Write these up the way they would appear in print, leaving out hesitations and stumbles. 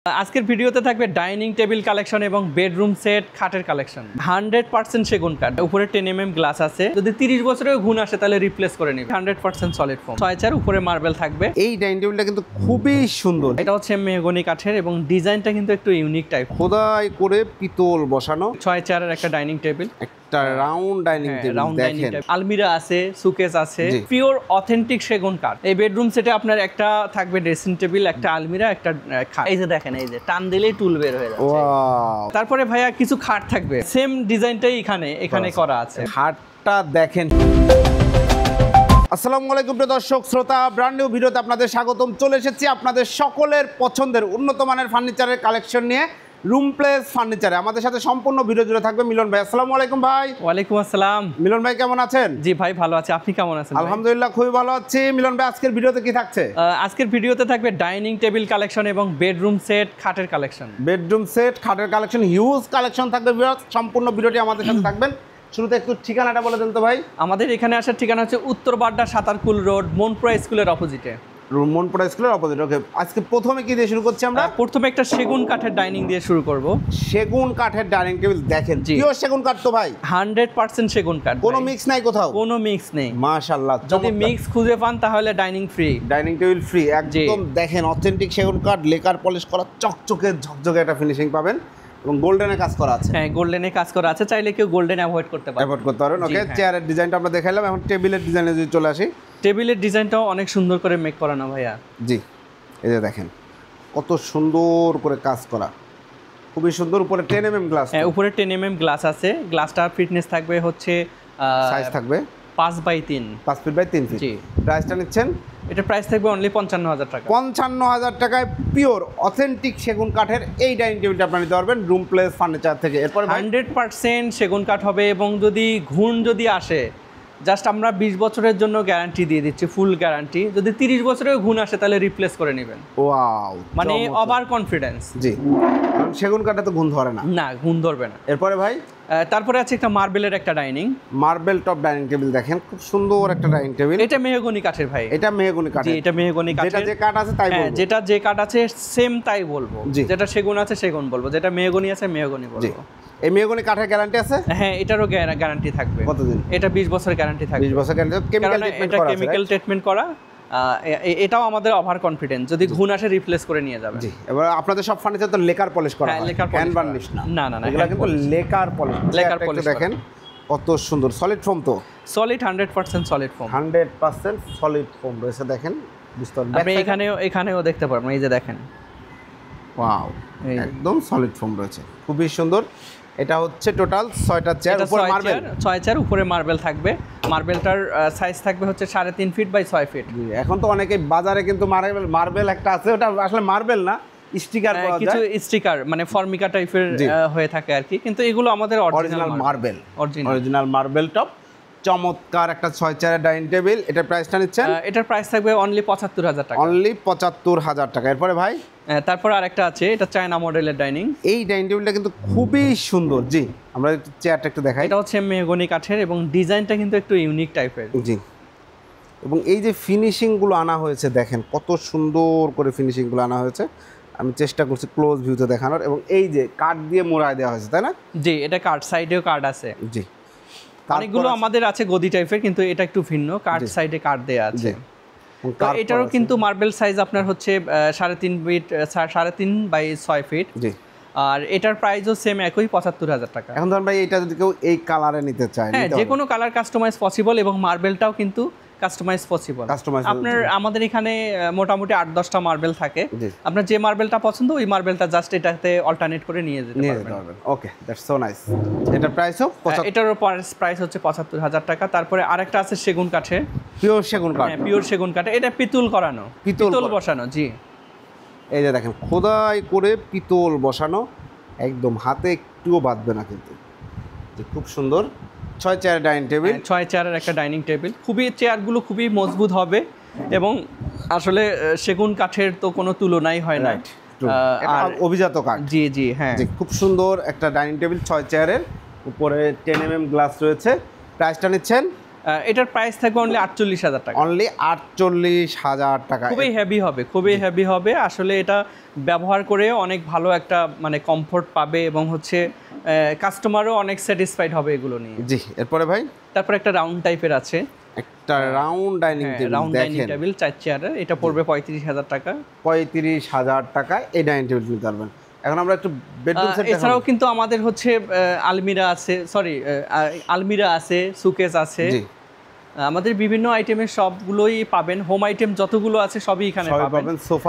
আজকের ভিডিওতে থাকবে ডাইনিং টেবিল কালেকশন এবং বেডরুম সেট খাটের কালেকশন 100% সেগুন কাঠ, উপরে 10mm গ্লাস আছে। যদি 30 বছরেও ঘুণ আসে তাহলে রিপ্লেস করে নিবে। 100% সলিড ফোম, 6 উপরে মার্বেল থাকবে। এই ডাইনিং টেবিলটা কিন্তু খুবই সুন্দর। এটা হচ্ছে মেহগনি কাঠের এবং ডিজাইনটা কিন্তু একটু ইউনিক টাইপ, খোদাই করে পিতল বসানো 6 একটা ডাইনিং টেবিল, একটা রাউন্ড ডাইনিং টেবিল দেখেন। আলমিরা আছে, সুকেস আছে, পিওর অথেন্টিক সেগুন কাঠ। এই বেডরুম সেটে আপনার একটা থাকবে ড্রেসিং টেবিল, একটা আলমিরা, একটা খাট। এই যে দেখেন, এই যে টান দিলেই টুল বের হয়ে যাচ্ছে। ওয়াও! তারপরে ভাইয়া কিছু খাট থাকবে, সেম ডিজাইনটাই এখানে করা আছে। খাটটা দেখেন। আসসালামু আলাইকুম প্রিয় দর্শক শ্রোতা, ব্র্যান্ড নিউ ভিডিওতে আপনাদের স্বাগতম। চলে এসেছি আপনাদের সকলের পছন্দের উন্নত মানের ফার্নিচারের কালেকশন নিয়ে রুম প্লেস ফার্নিচারে। আমাদের সাথে সম্পূর্ণ ভিডিও জুড়ে থাকবে মিলন ভাই। আসসালামু আলাইকুম ভাই। ওয়ালাইকুম আসসালাম। মিলন ভাই কেমন আছেন? জি ভাই ভালো আছি, আপনি কেমন আছেন? আলহামদুলিল্লাহ খুবই ভালো আছি। মিলন ভাই আজকের ভিডিওতে কি থাকছে? আজকের ভিডিওতে থাকবে ডাইনিং টেবিল কালেকশন এবং বেডরুম সেট খাটের কালেকশন। বেডরুম সেট খাটের কালেকশন, হিউজ কালেকশন থাকবে। সম্পূর্ণ ভিডিওটি আমাদের সাথে থাকবেন। শুরুতে একটু ঠিকানাটা বলে দেন তো ভাই। আমাদের এখানে আসার ঠিকানা হচ্ছে উত্তর বাড্ডা সাতারকুল রোড, মনপুরা স্কুলের অপোজিটে। মনপুরা স্কুলের অপোজিট। ওকে, আজকে প্রথমে কি দিয়ে শুরু করছি আমরা? প্রথমে একটা সেগুন কাঠের ডাইনিং দিয়ে শুরু করব। সেগুন কাঠের ডাইনিং টেবিল দেখেন, পিওর সেগুন কাঠ তো ভাই? 100% সেগুন কাঠ, কোনো মিক্স নাই কোথাও? কোনো মিক্স নেই। মাশাআল্লাহ, যদি মিক্স খুঁজে পান তাহলে dining free. Dining table free একদম। দেখেন অথেন্টিক সেগুন কাঠ, লেকার পলিশ করা, চকচকে ঝকঝকে একটা ফিনিশিং পাবেন এবং গোল্ডেনে কাজ করা আছে। হ্যাঁ, গোল্ডেনে কাজ করা আছে, চাইলে কেউ গোল্ডেন অ্যাভয়েড করতে পারে। অ্যাভয়েড করতে পারেন। ওকে, চেয়ারের ডিজাইনটা আমরা দেখাইলাম, এখন টেবিলের ডিজাইনে যদি চলে আসি। টেবিলের ডিজাইনটাও অনেক সুন্দর করে মেক করানো ভাইয়া। জি, এই যে দেখেন কত সুন্দর করে কাজ করা, খুবই সুন্দর। উপরে 10mm গ্লাস। হ্যাঁ, উপরে 10mm গ্লাস আছে। গ্লাসটার ফিটনেস থাকবে হচ্ছে সাইজ থাকবে 5x3, 5 ফিট বাই 3 ফিট। জি। প্রাইসটা নিচ্ছেন? এটা প্রাইস থাকবে অনলি 55,000 টাকা। 55,000 টাকায় পিওর অথেন্টিক সেগুন কাঠের এই ডাইনিং টেবিলটা আপনি নিতে পারবেন রুম প্লেস ফার্নিচার থেকে। এরপরে 100% সেগুন কাঠ হবে এবং যদি ঘুণ যদি আসে, জাস্ট আমরা 20 বছরের জন্য গ্যারান্টি দিয়ে দিচ্ছি, ফুল গ্যারান্টি। যদি 30 বছরেও ঘুণ আসে তাহলে রিপ্লেস করে নেবেন। ওয়াও, মানে ওভার কনফিডেন্স। জি, কারণ সেগুন কাঠে তো ঘুণ ধরে না। না, ঘুণ ধরবে না। এরপরে ভাই তারপরে আছে একটা মার্বেলের একটা dining, marble top dining table দেখেন, খুব সুন্দর একটা ডাইনিং টেবিল। এটা মেহগনি কাঠের ভাই। এটা মেহগনি কাঠ? জি, এটা মেহগনি কাঠের। যেটা যে কাঠ আছে তাই বলবো। যেটা যে কাঠ আছে সেম তাই বলবো। জি। যেটা সেগুন আছে সেগুন বলবো, যেটা মেহগনি আছে মেহগনি বলবো। এই মেহগনি কাঠের গ্যারান্টি আছে? হ্যাঁ, এটারও গ্যারান্টি থাকবে। কতদিন? এটা 20 বছরের গ্যারান্টি থাকবে। 20 বছর গ্যারান্টি। কেমিক্যাল ট্রিটমেন্ট করা আছে? কেমিক্যাল ট্রিটমেন্ট করা। এটাও আমাদের ওভার কনফিডেন্স, যদি ঘুণ আসে রিপ্লেস করে নিয়ে যাবে। জি। এবার আপনাদের সব ফার্নিচার তো লেকার পলিশ করা হয়, হ্যান্ড বার্নিশ না? না না না, এগুলো কিন্তু লেকার পলিশ। লেকার পলিশ দেখেন কত সুন্দর, সলিড ফোম তো? Solid 100% solid foam. 100% solid foam রয়েছে দেখেন। আপনি এখানেও দেখতে পারবেন, এই যে দেখেন। ওয়াও, একদম সলিড ফোম রয়েছে, খুবই সুন্দর। এটা হচ্ছে টোটাল 6টা চেয়ার, উপরে মার্বেল। 6 চেয়ার, উপরে মার্বেল থাকবে। মার্বেলটার সাইজ থাকবে হচ্ছে 3.5 ফিট বাই 6 ফিট। এখন তো অনেকে বাজারে কিন্তু মার্বেল একটা আছে, ওটা আসলে মার্বেল না, স্টিকার পাওয়া যায়, কিছু স্টিকার মানে ফর্মিকা টাইপের হয়ে থাকে আর কি, কিন্তু এগুলো আমাদের original marble. Original marble top, চমৎকার একটা 6 চেয়ারের ডাইনিং টেবিল। এটার প্রাইসটা নিচ্ছেন? এটার প্রাইস থাকবে অনলি 75,000 টাকা। অনলি 75,000 টাকা। এরপরে ভাই তারপর আরেকটা আছে, এটা চায়না মডেলের ডাইনিং। এই ডাইনিং টেবিলটা কিন্তু খুবই সুন্দর। জি, আমরা চেয়ারটা একটু দেখাই। এটা হচ্ছে মেহগনি কাঠের এবং ডিজাইনটা কিন্তু একটু ইউনিক টাইপের। জি, এবং এই যে ফিনিশিংগুলো আনা হয়েছে দেখেন, কত সুন্দর করে ফিনিশিংগুলো আনা হয়েছে। আমি চেষ্টা করছি ক্লোজ ভিউতে দেখানোর। এবং এই যে কাঠ দিয়ে মোড়ায় দেওয়া হয়েছে, তাই না? জি, এটা কাঠ, সাইডেও কাঠ আছে। জি, অনেকগুলো আমাদের আছে গদি টাইপের, কিন্তু এটা একটু ভিন্ন, কাঠ সাইডে কাঠ দেওয়া আছে। তো এটারও কিন্তু মার্বেল সাইজ আপনার হচ্ছে 3.5 ফিট, 3.5 বাই 6 ফিট। জি, আর এটার প্রাইসও সেম একই, 75,000 টাকা। এখন ধরুন ভাই এটা যদি কেউ এই কালারে নিতে চায়, হ্যাঁ, যে কোনো কালার কাস্টমাইজ পসিবল এবং মার্বেলটাও কিন্তু কাস্টমাইজ পসিবল। আপনার আমাদের এখানে মোটামুটি 8-10টা মার্বেল থাকে। আপনার যে মার্বেলটা পছন্দ ওই মার্বেলটা জাস্ট এটাতে অল্টারনেট করে নিয়ে যেতে পারবেন। ওকে, দ্যাটস সো নাইস। এটার প্রাইসও? এটারও প্রাইস হচ্ছে 75,000 টাকা। তারপরে আরেকটা আছে সেগুন কাঠে, পিওর সেগুন কাঠ। হ্যাঁ, পিওর সেগুন কাঠে। এটা পিতল করানো, পিতল বসানো। জি, এই যে দেখেন খোদাই করে পিতল বসানো, একদম হাতে একটুও বাঁধবে না কিন্তু। খুব সুন্দর 6 চেয়ারের ডাইনিং টেবিল। 6 চেয়ারের একটা ডাইনিং টেবিল, খুবই চেয়ারগুলো খুবই মজবুত হবে এবং আসলে সেগুন কাঠের তো কোনো তুলনাই হয় না, আর অভিজাত কাঠ। জি জি, হ্যাঁ, খুব সুন্দর একটা ডাইনিং টেবিল 6 চেয়ারের, উপরে 10mm গ্লাস রয়েছে। প্রাইসটা নিচ্ছেন? এটার প্রাইস থাকবে অনলি 48,000 টাকা। অনলি 48,000 টাকা। খুবই হেভি হবে, খুবই হেভি হবে। আসলে এটা ব্যবহার করে অনেক ভালো একটা মানে কমফোর্ট পাবে এবং হচ্ছে কাস্টমারও অনেক স্যাটিসফাইড হবে এগুলো নিয়ে। জি, এরপরে ভাই তারপর একটা রাউন্ড টাইপের আছে, একটা round dining table, round dining table 4 চেয়ারের, এটা পড়বে 35,000 টাকা। 35,000 টাকায় এই ডাইনিং টেবিল নিতে পারবেন। এখন আমরা একটু বেডরুম সেট দেখাবো। এছাড়াও কিন্তু আমাদের হচ্ছে আলমিরা আছে, আলমিরা আছে, সুকেস আছে। আমাদের বিভিন্ন আইটেমের সবগুলোই পাবেন। হোম আইটেম যতগুলো আছে সবই এখানে পাবেন।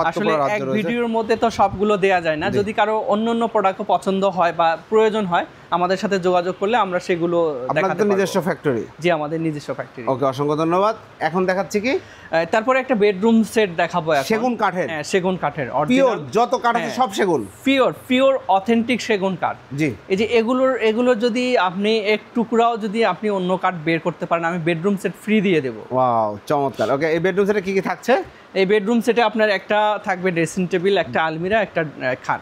আসলে এক ভিডিওর মধ্যে তো সবগুলো দেয়া যায় না। যদি কারো অন্য প্রোডাক্ট পছন্দ হয় বা প্রয়োজন হয় আমাদের সাথে যোগাযোগ করলে আমরা সেগুলো দেখাতে পারবো। আপনাদের নিজস্ব ফ্যাক্টরি? জি, আমাদের নিজস্ব ফ্যাক্টরি। ওকে, অসংখ্য ধন্যবাদ। এখন দেখাচ্ছি কি, তারপরে একটা বেডরুম সেট দেখাবো এখন। সেগুন কাঠের? হ্যাঁ, সেগুন কাঠের পিওর, যত কাঠ আছে সব সেগুন, পিওর অথেন্টিক সেগুন কাঠ। জি, এই যে এগুলোর যদি আপনি এক টুকরাও যদি আপনি অন্য কাঠ বের করতে পারেন আমি বেডরুম সেট ফ্রি দিয়ে দেবো। ওয়াও, চমৎকার। ওকে, এই বেডরুম সেটে কি কি থাকছে? এই বেডরুম সেটে আপনার একটা থাকবে ড্রেসিং টেবিল, একটা আলমিরা, একটা খাট।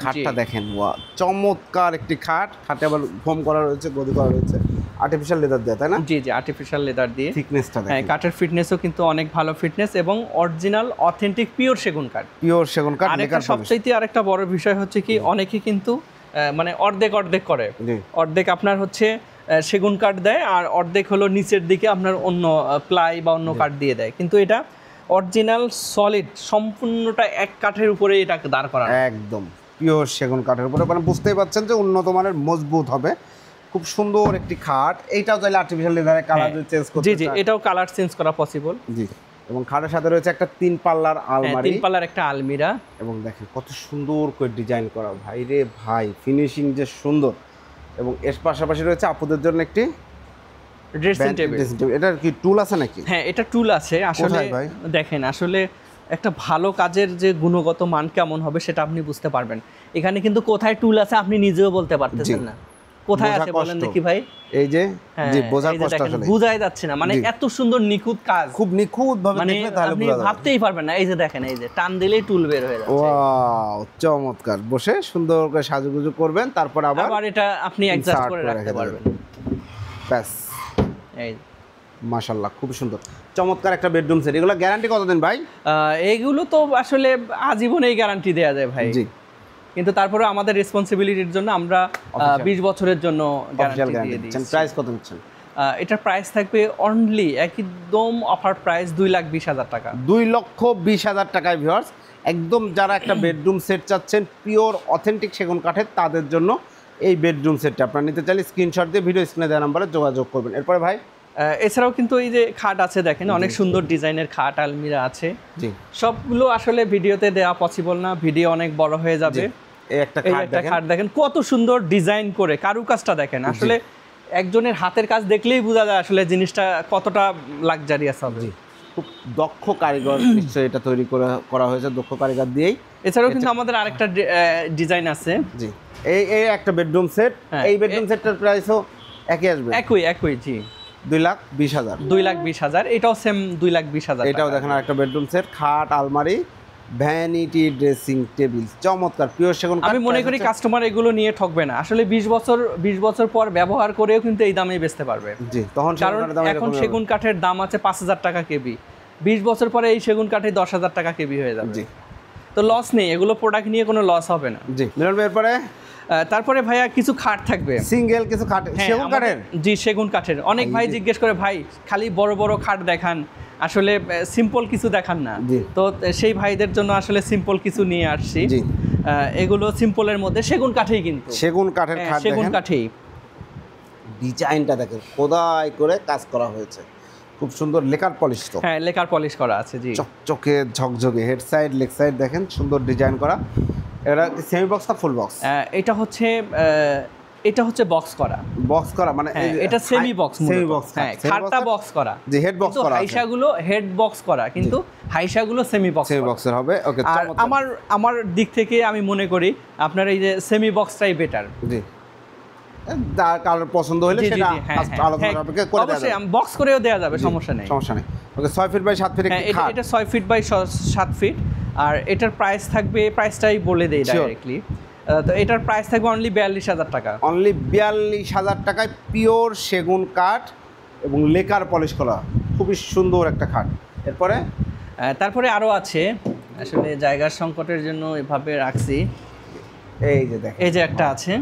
খাটটা দেখেন, ওয়া, চমৎকার একটি খাটে আবার ফোম করা রয়েছে, গদি করা রয়েছে, আর্টিফিশিয়াল লেদার দেয়া, তাই না? জি, আর্টিফিশিয়াল লেদার দিয়ে। থিকনেসটা দেখেন। হ্যাঁ, কাঠের ফিটনেসও কিন্তু অনেক ভালো ফিটনেস এবং অরিজিনাল অথেন্টিক পিওর সেগুন কাঠ। আরেকটা সবচেয়ে আরেকটা বড় বিষয় হচ্ছে কি, অনেকে কিন্তু মানে অর্ধেক করে। অর্ধেক আপনার হচ্ছে সেগুন কাঠ দেয় আর অর্ধেক হলো নিচের দিকে আপনার অন্য প্লাই বা অন্য কাঠ দিয়ে দেয়, কিন্তু এটা অরিজিনাল সলিড সম্পূর্ণটা এক কাঠের উপরে এটাকে দাঁড় করানো, একদম পিওর সেগুন কাঠের উপরে। মানে বুঝতেই পারছেন যে উন্নত মানের, মজবুত হবে। খুব সুন্দর একটি খাট। এইটাও চাইলে আর্টিফিশিয়াল লেদারে কালার চেঞ্জ করতে, জি, এটাও কালার চেঞ্জ করা পসিবল। জি, এবং খাটের সাথে রয়েছে একটা 3 পাল্লার আলমারি, 3 পাল্লার একটা আলমিরা। এবং দেখেন কত সুন্দর করে ডিজাইন করা, ভাই রে ভাই, ফিনিশিং যে সুন্দর। এবং এর পাশাপাশি রয়েছে আপুদের জন্য একটি ড্রেসিং টেবিল। এটার কি টুল আছে নাকি? হ্যাঁ, এটা টুল আছে। আসলে দেখেন, আসলে একটা ভালো কাজের যে গুণগত মান কেমন হবে সেটা আপনি বুঝতে পারবেন। এখানে কিন্তু কোথায় টুল আছে আপনি নিজেও বলতে পারতেছেন না, কোথায় আছে বলেন দেখি ভাই। এই যে, জি, বোঝার কষ্ট, আসলে বোঝাই যাচ্ছে না, মানে এত সুন্দর নিখুঁত কাজ, খুব নিখুঁত ভাবে দেখলে তাহলে আপনি বোঝা যাবে, ভাবতেই পারবেন না। এই যে দেখেন, এই যে টান দিলেই টুল বের হয়ে যাচ্ছে। ওয়াও, চমৎকার। বসে সুন্দর করে সাজুগুজু করবেন, তারপর আবার এটা আপনি অ্যাডজাস্ট করে রাখতে পারবেন। ব্যাস, এই মাশাআল্লাহ, খুব সুন্দর চমৎকার একটা বেডরুম সেট। এগুলো গ্যারান্টি কতদিন ভাই? এইগুলো তো আসলে আজীবনেই গ্যারান্টি দেয়া যায় ভাই। জি, কিন্তু তারপরে আমাদের রেসপন্সিবিলিটির জন্য আমরা 20 বছরের জন্য গ্যারান্টি দিয়ে দিই। প্রাইস কত নিচ্ছেন? এটার প্রাইস থাকবে অনলি একদম অফার প্রাইস 2,20,000 টাকা। 2,20,000 টাকায় ভিউয়ার্স, একদম যারা একটা বেডরুম সেট চাচ্ছেন পিওর অথেন্টিক সেগুন কাঠের, তাদের জন্য এই বেডরুম সেটটা আপনারা নিতে চাইলে স্ক্রিনশট দিয়ে ভিডিও স্ক্রিনে দেওয়া নাম্বারে যোগাযোগ করবেন। এরপরে ভাই, এছাড়াও কিন্তু এই যে খাট আছে দেখেন, অনেক সুন্দর ডিজাইনের খাট, আলমিরা আছে। জি, সবগুলো আসলে ভিডিওতে দেওয়া পসিবল না, ভিডিও অনেক বড় হয়ে যাবে। এই একটা খাট দেখেন কত সুন্দর ডিজাইন করে, কারুকাজটা দেখেন। আসলে একজনের হাতের কাজ দেখলেই বোঝা যায় আসলে জিনিসটা কতটা লাক্সারিয়াস হবে। খুব দক্ষ কারিগর নিশ্চয়ই এটা তৈরি করা হয়েছে, দক্ষ কারিগর দিয়েই। এছাড়াও কিন্তু আমাদের আরেকটা ডিজাইন আছে। জি, এই একটা বেডরুম সেট। এই বেডরুম সেটটার প্রাইসও একই আসবে? একই, জি, 2,20,000। 2,20,000, এটাও সেম 2,20,000। এটাও দেখেন একটা বেডরুম সেট, খাট, আলমারি, ভ্যানিটি ড্রেসিং টেবিল, চমৎকার পিওর সেগুন কাঠ। আমি মনে করি কাস্টমার এগুলো নিয়ে ঠকবে না। আসলে 20 বছর পর ব্যবহার করেও কিন্তু এই দামেই বেচতে পারবে। জি, তখন কারণ এখন সেগুন কাঠের দাম আছে 5,000 টাকা কেবি, 20 বছর পরে এই সেগুন কাঠে 10,000 টাকা কেবি হয়ে যাবে। জি, তো লস নেই, এগুলো প্রোডাক্ট নিয়ে কোনো লস হবে না। জি, মিলন ভাই, এরপরে তারপরে ভাইয়া কিছু খাট থাকবে, সিঙ্গেল কিছু খাট সেগুন কাঠের। জি, সেগুন কাঠের। অনেক ভাই জিজ্ঞেস করে, ভাই খালি বড় বড় খাট দেখান, আসলে সিম্পল কিছু দেখান না। তো সেই ভাইদের জন্য আসলে সিম্পল কিছু নিয়ে আসছি। এগুলো সিম্পলের মধ্যে সেগুন কাঠেই, কিন্তু সেগুন কাঠের খাট, সেগুন কাঠেই। ডিজাইনটা দেখেন, খোদাই করে কাজ করা হয়েছে, খুব সুন্দর। লেকার পলিশ তো? হ্যাঁ, লেকার পলিশ করা আছে। জি, চকচকে ঝকঝকে। হেড সাইড, লেগ সাইড দেখেন সুন্দর ডিজাইন করা। এটা সেমি বক্স না ফুল বক্স? এটা হচ্ছে বক্স করা, মানে এটা সেমি বক্স। হ্যাঁ, খাটটা বক্স করা, জি, হেড বক্স করা। হাইশাগুলো হেড বক্স করা, কিন্তু হাইশাগুলো সেমি বক্সের হবে। ওকে, আর আমার দিক থেকে আমি মনে করি আপনার এই যে সেমি বক্সটাই বেটার। জি, কালার পছন্দ হলে সেটা আলোচনা করে দেওয়া যাবে, বক্স করেও দেওয়া যাবে, সমস্যা নেই। ওকে, 6 ফিট বাই 7 ফিট একটি খাট। এটা 6 ফিট বাই 7 ফিট। আর এটার প্রাইস থাকবে, প্রাইসটাই বলে দেই ডাইরেক্টলি। তো এটার প্রাইস থাকবে অনলি 42,000 টাকা। অনলি 42,000 টাকায় পিওর সেগুন কাঠ, এবং লেকার পলিশ করা, খুবই সুন্দর একটা খাট। এরপরে তারপরে আরও আছে, আসলে জায়গার সংকটের জন্য এভাবে রাখছি। এই যে দেখেন, এই যে একটা আছে,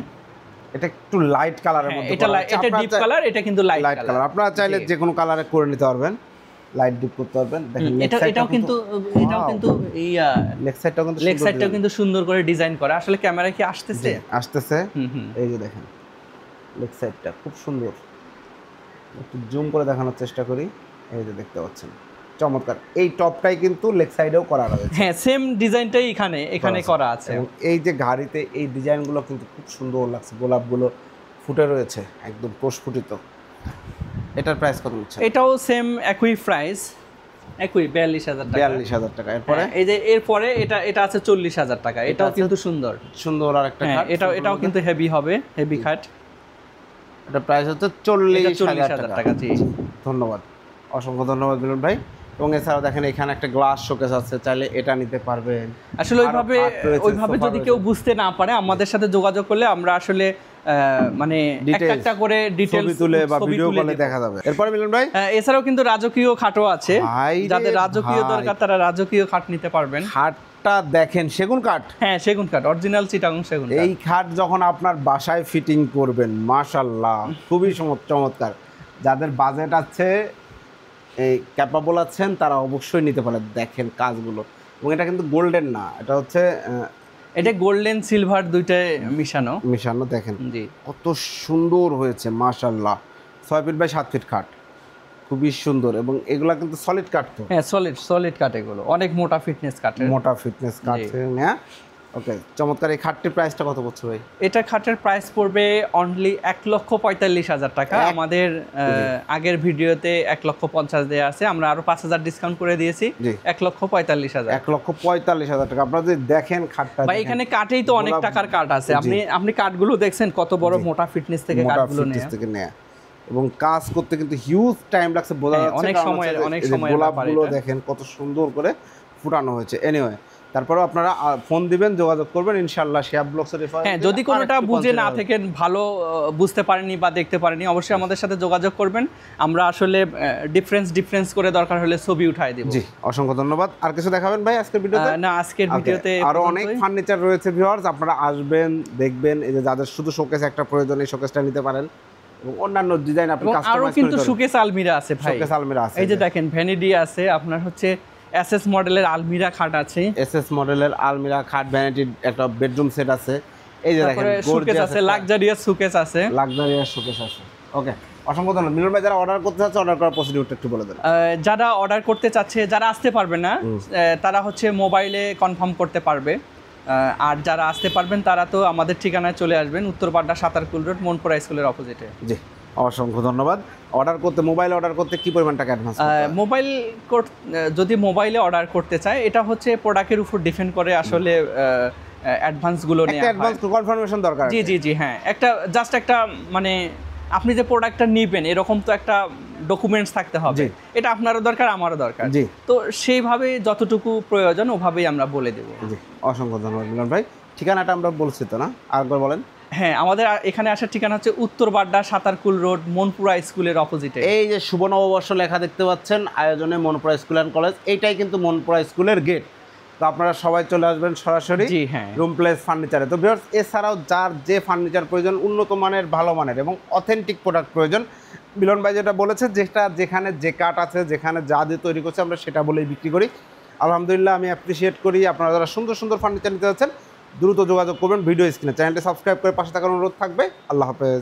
এটা একটু লাইট কালারের মধ্যে, এটা ডিপ কালার, এটা কিন্তু লাইট কালার। আপনারা চাইলে যে কোনো কালারে করে নিতে পারবেন, লাইট ডিপ করতে পারবেন। দেখেন এটাও কিন্তু লেগ সাইডটাও কিন্তু সুন্দর করে ডিজাইন করা। আসলে ক্যামেরা কি আসতেছে? এই যে দেখেন লেগ সাইডটা খুব সুন্দর, একটু জুম করে দেখানোর চেষ্টা করি। এই যে দেখতে পাচ্ছেন, চমৎকার। এই টপটাই কিন্তু লেগ সাইডেও করা রয়েছে। হ্যাঁ, সেম ডিজাইনটাই এখানে করা আছে। এবং এই যে গাড়িতে এই ডিজাইনগুলো কিন্তু খুব সুন্দর লাগছে, গোলাপগুলো ফুটে রয়েছে একদম প্রস্ফুটিত। এটার প্রাইস কত হচ্ছে? এটাও সেম একই প্রাইস, একই 42,000 টাকা। 42,000 টাকা। এরপরে এই যে এরপরে এটা আছে 40,000 টাকা। এটাও কিন্তু সুন্দর আর একটা খাট। এটাও কিন্তু হেভি হবে, হেভি খাট। এটা প্রাইস হচ্ছে 40,000 টাকা। জি, ধন্যবাদ, অসংখ্য ধন্যবাদ মিলন ভাই। এবং এছাড়াও দেখেন এখানে একটা গ্লাস শোকেস আছে, চাইলে এটা নিতে পারবেন। আসলে ওইভাবে যদি কেউ বুঝতে না পারে, আমাদের সাথে যোগাযোগ করলে আমরা আসলে মানে একটা করে ডিটেইলস তুলে বা ভিডিও কলে দেখা যাবে। এরপরে মিলন ভাই এছাড়াও কিন্তু রাজকীয় খাটও আছে, যাদের রাজকীয় দরকার তারা রাজকীয় খাট নিতে পারবেন। খাটটা দেখেন, সেগুন কাঠ। হ্যাঁ, সেগুন কাঠ, অরিজিনাল চিটাগং সেগুন। এই খাট যখন আপনার বাসায় ফিটিং করবেন, মাশাআল্লাহ খুবই চমৎকার। যাদের বাজেট আছে, এই ক্যাপাবল আছেন, তারা অবশ্যই নিতে পারে। দেখেন কাজগুলো, এবং এটা কিন্তু গোল্ডেন না, এটা হচ্ছে এটা গোল্ডেন সিলভার দুইটাই মিশানো। দেখেন কত সুন্দর হয়েছে, মাশাআল্লাহ। 6 ফিট বাই 7 ফিট খাট, খুবই সুন্দর। এবং এগুলা কিন্তু সলিড কাঠ। তো হ্যাঁ, সলিড কাঠ, এগুলো অনেক মোটা ফিটনেস কাঠ। হ্যাঁ, ওকে, চমৎকার। এই খাটটির প্রাইসটা কত পড়ছে ভাই? এটা খাটের প্রাইস পড়বে অনলি 1,45,000 টাকা। আমাদের আগের ভিডিওতে 1,50,000 দেয়া আছে, আমরা আরো 5,000 ডিসকাউন্ট করে দিয়েছি। 1,45,000। 1,45,000 টাকা। আপনারা যদি দেখেন খাটটা, ভাই এখানে কাঠেই তো অনেক টাকার কাঠ আছে। আপনি কাঠগুলো দেখছেন কত বড় মোটা ফিটনেস থেকে কাঠগুলো নেয়া, এবং কাজ করতে কিন্তু হিউজ টাইম লাগছে, বোঝা যাচ্ছে। অনেক সময় গোলাপগুলো দেখেন কত সুন্দর করে ফুটানো হয়েছে। এনিওয়ে, তারপরেও আপনারা ফোন দিবেন, যোগাযোগ করবেন, ইনশাআল্লাহ শিহাব ব্লগসের রেফারেন্স। হ্যাঁ, যদি কোনোটা বুঝে না থাকেন, ভালো বুঝতে পারেননি বা দেখতে পারেননি, অবশ্যই আমাদের সাথে যোগাযোগ করবেন। আমরা আসলে ডিফারেন্স করে দরকার হলে ছবি উঠাই দেব। জি, অসংখ্য ধন্যবাদ। আর কিছু দেখাবেন ভাই আজকের ভিডিওতে? না, আজকের ভিডিওতে আরো অনেক ফার্নিচার রয়েছে ভিউয়ার্স, আপনারা আসবেন, দেখবেন। এই যে যাদের শুধু শোকেস একটা প্রয়োজন, এই শোকেসটা নিতে পারেন। এবং অন্যান্য ডিজাইন আপনি কাস্টমাইজ করতে পারেন। আরো কিন্তু শোকেস আলমিরা আছে ভাই, শোকেস আলমিরা আছে। এই যে দেখেন ভ্যানিটি আছে, আপনার হচ্ছে এসএস মডেলের আলমিরা খাট আছে, এসএস মডেলের আলমিরা খাট, ভ্যানিটি, একটা বেডরুম সেট আছে। এই যে দেখেন শোকেস আছে, লাক্সারিয়াস শোকেস আছে। ওকে, অসংখ্য ধন্যবাদ মিলন ভাই। যারা অর্ডার করতে চাচ্ছে, অর্ডার করার প্রসিডিউরটা একটু বলে দেন। যারা অর্ডার করতে চাচ্ছে, যারা আসতে পারবে না, তারা হচ্ছে মোবাইলে কনফার্ম করতে পারবে। আর যারা আসতে পারবেন তারা তো আমাদের ঠিকানায় চলে আসবেন, উত্তরপাড্ডা সাতারকুল রোড, মনপুরা স্কুলের অপোজিটে। জি, অসংখ্য ধন্যবাদ। মোবাইল অর্ডার করতে কি পরিমাণ টাকা অ্যাডভান্স? যদি মোবাইলে অর্ডার করতে চায়, এটা হচ্ছে প্রোডাক্টের উপর ডিপেন্ড করে আসলে অ্যাডভান্সগুলো নেওয়া হয়। অ্যাডভান্স কনফার্মেশন দরকার। জি, হ্যাঁ, একটা মানে আপনি যে প্রোডাক্টটা নেবেন, এরকম তো একটা ডকুমেন্টস থাকতে হবে। এটা আপনারও দরকার, আমারও দরকার। তো সেইভাবে যতটুকু প্রয়োজন ওভাবেই আমরা বলে দেবো। জি, অসংখ্য ধন্যবাদ মিলন ভাই। ঠিকানাটা আমরা বলছি তো না, আরেকবার বলেন। হ্যাঁ, আমাদের এখানে আসার ঠিকানা হচ্ছে উত্তরপাড্ডা সাতারকুল রোড, মনপুরা স্কুলের অপোজিটে। এই যে শুভ নববর্ষ লেখা দেখতে পাচ্ছেন, আয়োজনে মনপুরা স্কুল অ্যান্ড কলেজ, এইটাই কিন্তু মনপুরা স্কুলের গেট। তো আপনারা সবাই চলে আসবেন সরাসরি রুম প্লেস ফার্নিচারে। তো ভিউয়ার্স, এছাড়াও যার যে ফার্নিচার প্রয়োজন, উন্নত মানের, ভালো মানের এবং অথেন্টিক প্রোডাক্ট প্রয়োজন, মিলন ভাই যেটা বলেছে, যেখানে যে কাঠ আছে, যেখানে যা দিয়ে তৈরি করছে, আমরা সেটা বলেই বিক্রি করি। আলহামদুলিল্লাহ, আমি অ্যাপ্রিসিয়েট করি। আপনারা যারা সুন্দর সুন্দর ফার্নিচার নিতে যাচ্ছেন, দ্রুত যোগাযোগ করবেন ভিডিও স্ক্রিনে। চ্যানেলটি সাবস্ক্রাইব করে পাশে থাকার অনুরোধ থাকবে। আল্লাহ হাফেজ।